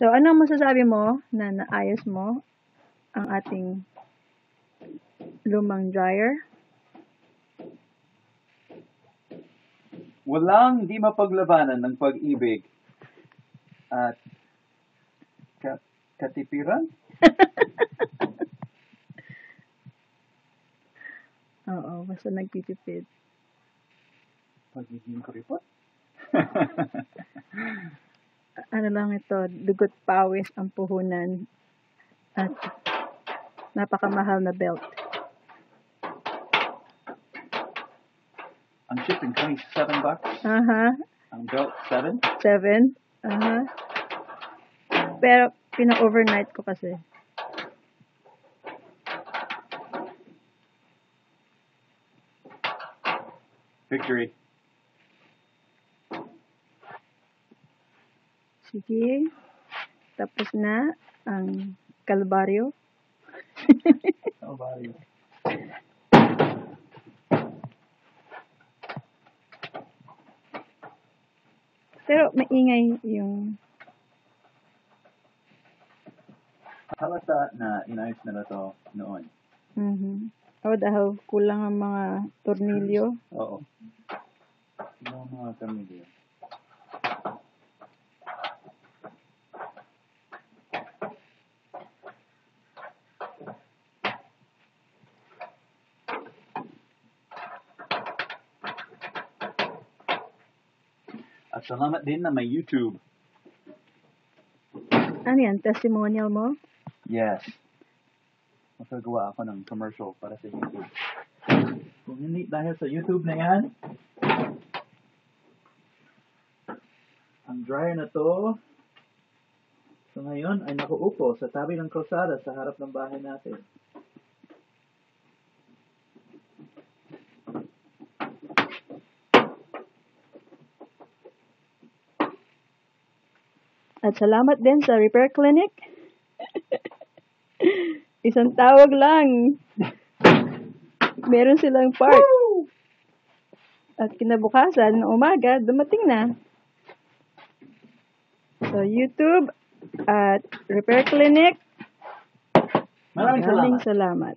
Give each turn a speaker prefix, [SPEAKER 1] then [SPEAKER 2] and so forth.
[SPEAKER 1] So, anong masasabi mo na naayos mo ang ating lumang dryer?
[SPEAKER 2] Walang hindi mapaglabanan ng pag-ibig at katipiran?
[SPEAKER 1] Oo, basta nagtitipid.
[SPEAKER 2] Pagiging kuripot?
[SPEAKER 1] Ano lang ito, dugot pawis ang puhunan at napakamahal na belt.
[SPEAKER 2] Ang shipping, $27.
[SPEAKER 1] Aha,
[SPEAKER 2] Ang belt, 7.
[SPEAKER 1] 7. Aha. Pero, pina-overnight ko kasi.
[SPEAKER 2] Victory.
[SPEAKER 1] Sige. Tapos na ang kalbaryo.
[SPEAKER 2] Kalbaryo.
[SPEAKER 1] Pero maingay yung...
[SPEAKER 2] Halata na inayos na to noon.
[SPEAKER 1] O dahil kulang ang mga tornilyo.
[SPEAKER 2] Oo. Yung mga tornilyo. At salamat din na may YouTube.
[SPEAKER 1] Ano yan? Testimonial mo?
[SPEAKER 2] Yes. Magagawa ako ng commercial para sa YouTube. Kung hindi dahil sa YouTube na yan, ang dryer na to, so ngayon ay nakuupo sa tabi ng kalsada sa harap ng bahay natin.
[SPEAKER 1] At salamat din sa repair clinic. Isang tawag lang. Meron silang part. At kinabukasan, ng umaga, dumating na. So, YouTube at repair clinic.
[SPEAKER 2] Maraming salamat.
[SPEAKER 1] Salamat.